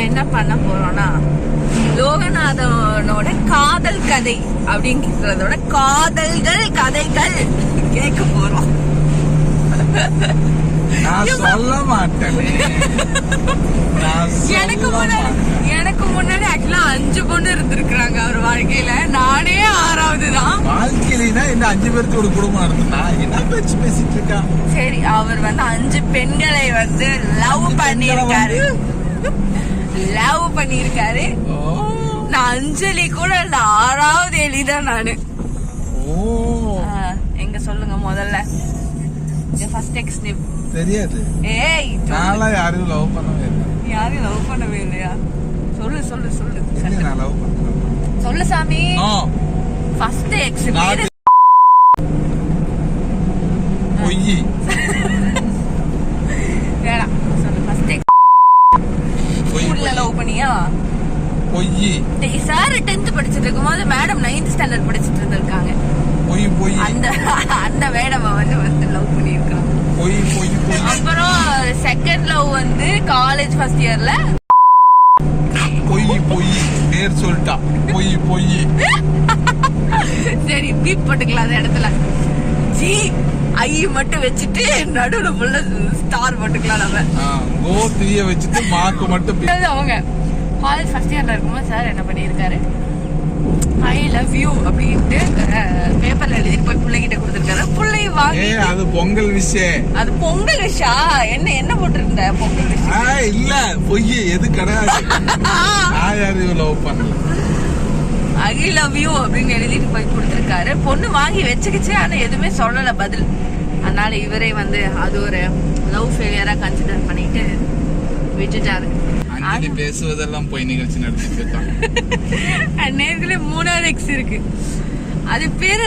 நம்ம என்ன பண்ண போறோம்னா லோகநாதனோட காதல் கதை அப்படிங்கிறதோட காதல்கள் கதைகள் கேட்க போறோம். சொல்ல மாட்டேன். எனக்கு முன்னாடி ஆக்சுவலா 5 பொண்ணு இருந்திருக்காங்க அவர் வாழ்க்கையில. நானே 6வது தான். வாழ்க்கையில இந்த 5 பேருக்கு ஒரு குடும்பம் நடத்துனா என்ன பேச்சு பேசிட்டு இருக்கா? சரி, அவர் 5 பெண்களை லவ் பண்ணிருக்காரு. நான் அஞ்சலி கூட இல்ல, 6வது எலிதான் நானு. எங்க சொல்லுங்க முதல்ல ஃபர்ஸ்ட் எக்ஸ் நேம் தெரியாது. ஏய், நான் யாரையும் லவ் பண்ணவே இல்லை. யாரையும் லவ் பண்ணவே இல்லையா? சொல்லு சொல்லு சொல்லு. நான் லவ் பண்ணேன். சொல்லு சாமி. ஃபர்ஸ்ட் எக்ஸ் பேரு பொய். வேணாம் சொல்லு. ஃபர்ஸ்ட் எக்ஸ் ஸ்கூல்ல லவ் பண்ணியா? பொய். சார் 10th படிச்சிட்டு இருக்கும்போது மேடம் 9th ஸ்டாண்டர்ட் படிச்சிட்டு இருந்திருக்காங்க. பொய் பொய். அந்த மேடம் லவ் பண்ணிருக்காங்க. பொய் பொய் பொய். அப்புறம் செகண்ட் லவ் காலேஜ் ஃபர்ஸ்ட் இயர்ல. பொய் பொய். பேர் சொல்லிட்டா. பொய் பொய். சரி, பீப் போட்டுக்கலாம் அந்த இடத்துல. ஜி ஐ மட்டும் வச்சுட்டு நடுவுல ஃபுல்லா ஸ்டார் போட்டுக்கலாம் நம்ம. கோ 3 வச்சுட்டு மார்க் மட்டும். அவங்க காலேஜ் ஃபர்ஸ்ட் இயர்ல இருக்கும்போது சார் என்ன பண்ணிருக்காரு, ஐ லவ் யூ அப்படின்ட்டு பேப்பர்ல எழுதிட்டு போய் பிள்ளைகிட்ட கொடுத்துருக்காரு. பிள்ளை வாங்கி. அது பொங்கல் விஷயம். அது பொங்கல் விஷயம். என்ன போட்டிருந்த பொங்கல் விஷயம்? இல்ல பொய் எது கிடையாது. நான் யாரையும் லவ் பண்ணல. ஐ லவ் யூ அப்படின்னு எழுதிட்டு போய் கொடுத்துருக்காரு. பொண்ணு வாங்கி வச்சுக்கிச்சு, ஆனா எதுவுமே சொல்லல பதில். அதனால இவரே அது ஒரு லவ் ஃபெயிலியரா கன்சிடர் பண்ணிட்டு விட்டுட்டாரு. பேசுவதெல்லாம் போய் நிகழ்ச்சி நடத்திட்டு இருக்காங்க. நேர்களே 3வது எக்ஸ் இருக்கு. அது பேரு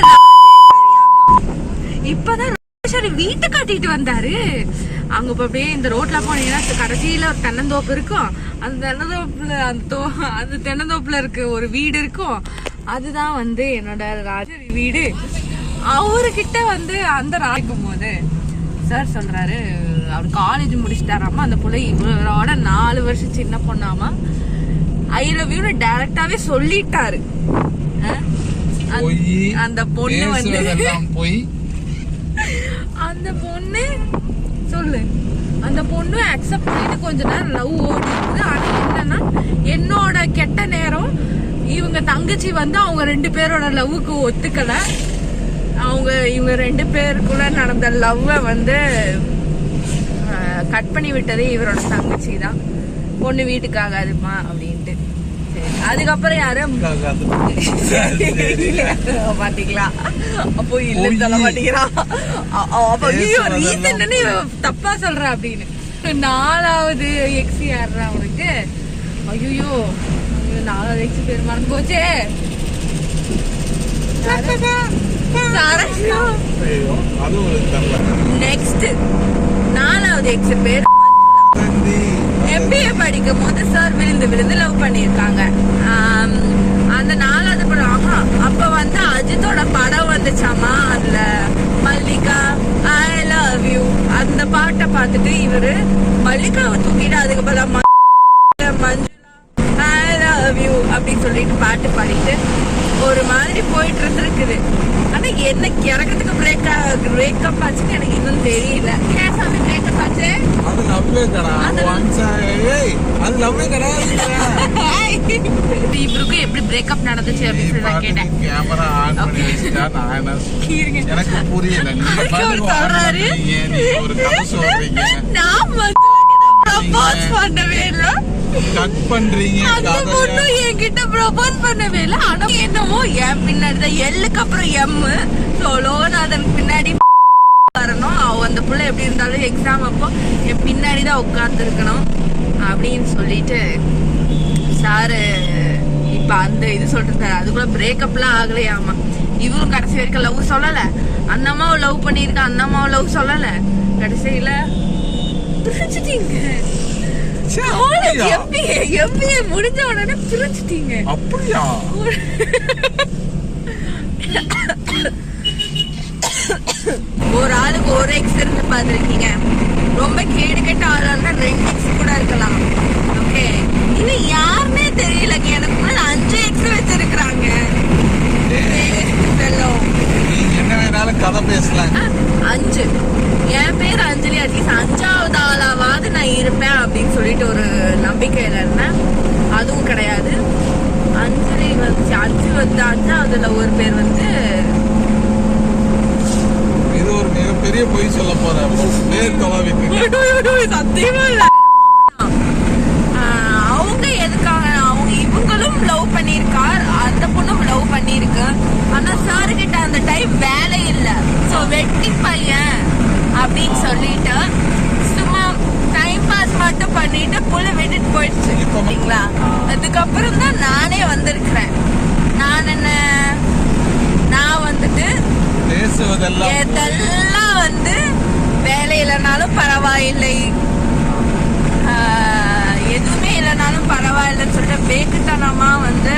இப்பதான் வீட்டை காட்டிட்டு வந்தாரு. அங்க அப்படியே இந்த ரோட்ல போனீங்கன்னா கடைசியில ஒரு தென்னந்தோப்பு இருக்கும். அந்த தென்னந்தோப்புல இருக்கு ஒரு வீடு இருக்கும். அதுதான் என்னோட ராஜர் வீடு. அவர்கிட்ட அந்த ராஜிக்கும் போது சார் சொல்றாரு, அவர் காலேஜ் முடிச்சிட்டாராமா. அந்த பிள்ளை இவரோட 4 வருஷம் சின்ன பொண்ணாமா. ஐ லவ் யூ டைரக்டாவே சொல்லிட்டாரு. அந்த பொண்ணு போய் அந்த பொண்ணு சொல்லு. அந்த பொண்ணு அக்செப்ட் பண்ணிட்டு கொஞ்ச நேரம் லவ் ஓடி இருக்குது. ஆனா என்னன்னா, என்னோட கெட்ட நேரம் இவங்க தங்கச்சி அவங்க 2 பேரோட லவ்வுக்கு ஒத்துக்கல. இவங்க 2 பேருக்குள்ள நடந்த லவ்வ கட் பண்ணி விட்டதே இவரோட தங்கச்சி தான். பொண்ணு வீட்டுக்கு ஆகாதுமா அப்படின்ட்டு. அதுக்கப்புறம் யாரும் பாத்தீங்களா? அப்போ இல்லன்னு சொல்ல மாட்டேங்கிறான். அப்ப ரீசன் தப்பா சொல்ற அப்படின்னு. 4வது எக்ஸ் யாருடா அவனுக்கு? ஐயோ 4வது எக்ஸ் பேர் மறந்து போச்சே. நெக்ஸ்ட் 4வது எக்ஸ் பேர் MBA படிக்கும் போது சார் விழுந்து லவ் பண்ணிருக்காங்க. அந்த 4வது படம் அப்ப அஜித்தோட படம் வந்துச்சாமா. அதுல மல்லிகா ஐ லவ் யூ அந்த பாட்டை பார்த்துட்டு இவரு மல்லிகாவை தூக்கிட்டு அதுக்கு பதிலா மஞ்சுளா ஐ லவ் யூ அப்படின்னு சொல்லிட்டு பாட்டு பாடிட்டு ஒரு மாதிரி போயிட்டு இருந்திருக்குது. ஆனா என்ன இறக்கத்துக்கு பிரேக்கப் ஆச்சுன்னு எனக்கு இன்னும் தெரியல. ஏன் சாமி பிரேக்கப் ஆச்சு? இவருக்கும் எப்படி பிரேக்கப் நடந்துச்சு அப்படின்னு சொல்லி நான் கேட்டேன். எனக்கு புரியல. ப்ரொபோஸ் பண்ணவே இல்ல. கட் பண்றீங்க. அந்த பொண்ணு என்கிட்ட ப்ரொபோஸ் பண்ணவே இல்ல. ஆனா என்னமோ என் பின்னாடி எல்லுக்கு அப்புறம் எம் லோகநாதன் பின்னாடி வரணும். அந்த புள்ள எப்படி இருந்தாலும் எக்ஸாம் அப்போ என் பின்னாடிதான் உட்கார்ந்து இருக்கணும் அப்படின்னு சொல்லிட்டு சாரு இப்ப இது சொல்லிட்டு அதுக்குள்ள பிரேக்கப்லாம் ஆகலையாமா. இவரும் கடைசி வரைக்கும் லவ் சொல்லல. அந்த அம்மாவை லவ் பண்ணிருக்க, அந்த அம்மாவை லவ் சொல்லல. கடைசியில பிரிச்சுட்டீங்க. MBA முடிஞ்ச உடனே பிரிச்சுட்டீங்க. அப்படியா? ஒரு ஆளுக்கு ஒரு எக்ஸ் இருந்து பாத்துருக்கீங்க. ரொம்ப கேடு கெட்ட ஆளா இருந்தா 2 எக்ஸ் கூட இருக்கலாம். ஓகே, இன்னும் சொல்லிட்டு ஒரு நம்பிக்கையில இருந்தேன். அதுவும் கிடையாது. அஞ்சலி வந்துச்சு, 5 வந்தாச்சு. அதுல ஒரு பேர் வந்து இது ஒரு மிகப்பெரிய பொய் சொல்ல போறேன். பேர் தொலைவிட்டு சத்தியமா இல்ல. அவங்க எதுக்காக அவங்க இவங்களும் லவ் பண்ணிருக்கார், அந்த பொண்ணும் லவ் பண்ணிருக்கு. ஆனா சாரு கிட்ட அந்த டைம் வேலை இல்ல. சோ வெட்டி பையன் அப்படின்னு சொல்லிட்டு சும்மா டைம் பாஸ் மட்டும் பண்ணிட்டு புள்ள விட்டுட்டு போயிடுச்சு. சரிங்களா? அதுக்கப்புறம் தான் நானே வந்திருக்கிறேன். நான் வந்துட்டு இதெல்லாம் வந்து வேலை இல்லைனாலும் பரவாயில்லை, எதுவுமே இல்லைனாலும் பரவாயில்லைன்னு சொல்லிட்டு பேக்குத்தனமா வந்து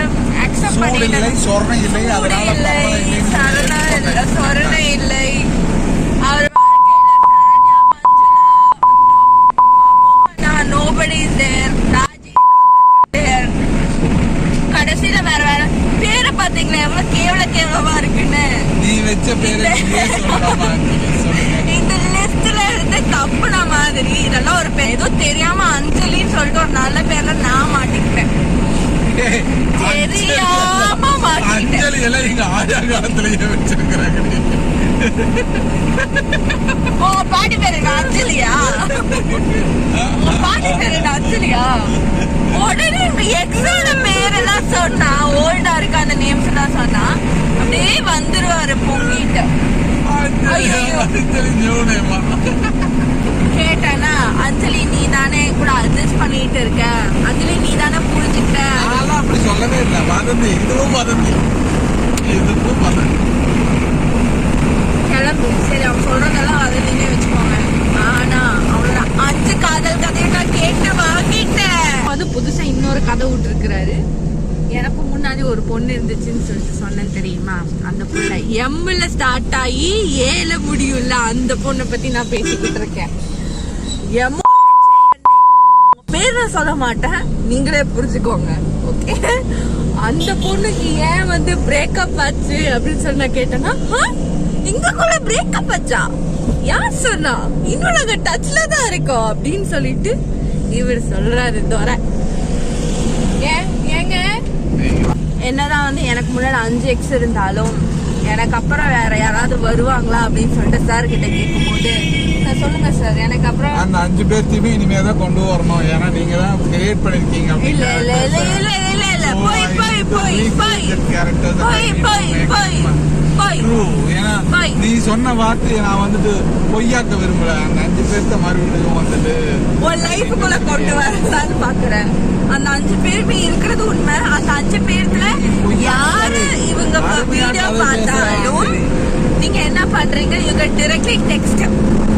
அக்செப்ட் பண்ணிட்டேன். சொரணை இல்லை. அவர் வாழ்க்கையில சரண்யா, மஞ்சுளா, மோகனா, nobody is there, Raji is also not there. கடைசியில வேற பேரை பாத்தீங்களா எவ்வளவு கேவலமா இருக்குன்னு. நீ வச்ச பேரு இந்த லிஸ்ட்ல இருந்து தப்புன மாதிரி இதெல்லாம் ஒரு பேர் ஏதோ தெரியாம அஞ்சலின்னு சொல்லிட்டு ஒரு நல்ல பேர்ல நான் மாட்டிக்கிட்டேன். தெரியாம மாட்டிக்கிட்டேன். அஞ்சலி எல்லாம் எங்க ஆயா காலத்திலேயே வச்சிருக்கிறாங்க. ஓ பாட்டி பேரு அஞ்சலியா? பாட்டி பேரு அஞ்சலியா? உடனே எக்ஸோட பேரெல்லாம் சொன்னா, ஓல்டா இருக்கு அந்த நேம்ஸ் எல்லாம் சொன்னா அப்படியே வந்துருவாரு பொங்கிட்டு. கேட்டேன்னா அஞ்சலி நீ தானே கூட அட்ஜஸ்ட் பண்ணிட்டு இருக்க, அஞ்சலி நீ தானே புரிஞ்சுக்கிட்ட. அப்படி சொல்லவே இல்லை. வதந்தி, இதுவும் வதந்தி. கிளம்பு. சரி அவங்க சொல்றதெல்லாம் வதந்தினே வச்சுக்கோங்க. ஆனா அவனோட 5 காதல் கதையை நான் கேட்டு வாங்கிட்டேன். அது புதுசா இன்னொரு கதை விட்டுருக்கிறாரு. எனக்கு முன்னாடி ஒரு பொண்ணு இருந்துச்சுன்னு சொல்லிட்டு சொன்னேன் தெரியுமா? அந்த பொண்ணு எம்ல ஸ்டார்ட் ஆகி ஏல முடியும்ல, அந்த பொண்ணை பத்தி நான் பேசிக்கிட்டு இருக்கேன். பேர் நான் சொல்ல மாட்டேன், நீங்களே புரிஞ்சுக்கோங்க. ஓகே, அந்த பொண்ணுக்கு ஏன் வந்து பிரேக்கப் ஆச்சு அப்படின்னு சொன்ன கேட்டேன்னா, எங்களுக்குள்ள பிரேக்கப் ஆச்சா? யார் சொன்னா? இன்னும் நாங்க டச்ல தான் இருக்கோம் அப்படின்னு சொல்லிட்டு இவர் சொல்றாரு. தோற ஏங்க என்னதான் வந்து எனக்கு முன்னாடி 5 எக்ஸ் இருந்தாலும் எனக்கு அப்புறம் வேற யாராவது வருவாங்களா அப்படின்னு சொல்லிட்டு சார் கிட்ட கேட்கும் போது சொல்லுங்க சார், எனக்கு அப்புறம் அந்த 5 பேர்த்தையுமே இனிமேதான் கொண்டு வரணும். ஏன்னா நீங்க தான் கிரியேட் பண்ணிருக்கீங்க. இல்ல இல்ல இல்ல இல்ல இல்ல இல்ல போய் போய் போய் போய் போய் போய் போய். ஏன்னா நீ சொன்ன வார்த்தையை நான் வந்துட்டு பொய்யாக்க விரும்பல. அந்த 5 பேர்த்த மறுபடியும் வந்துட்டு ஒரு லைஃபுக்குள்ள கொண்டு வரலான்னு பாக்குறேன். அந்த 5 பேருமே இருக்கிறது உண்மை. அந்த 5 பேர்ல யாரு இவங்க வீடியோ பார்த்தாலும் நீங்க என்ன பண்றீங்க, யூ கேன் டைரக்ட்லி டெக்ஸ்ட்.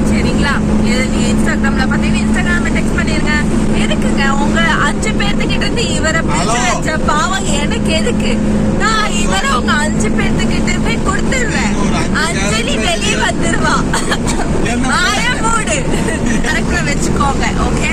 சரிங்களா? நீங்க இன்ஸ்டாகிராம்ல பாத்தீங்கன்னா இன்ஸ்டாகிராம்ல டெக்ஸ்ட் பண்ணிருங்க. எதுக்குங்க உங்க 5 பேர்த்துக்கிட்ட இருந்து இவரை பேச வச்ச பாவம் எனக்கு எதுக்கு? நான் இவரை உங்க 5 பேர்த்துக்கிட்ட போய் கொடுத்துருவேன். அஞ்சலி வெளியே வந்துருவா. மூடு கரெக்டா வச்சுக்கோங்க. ஓகே.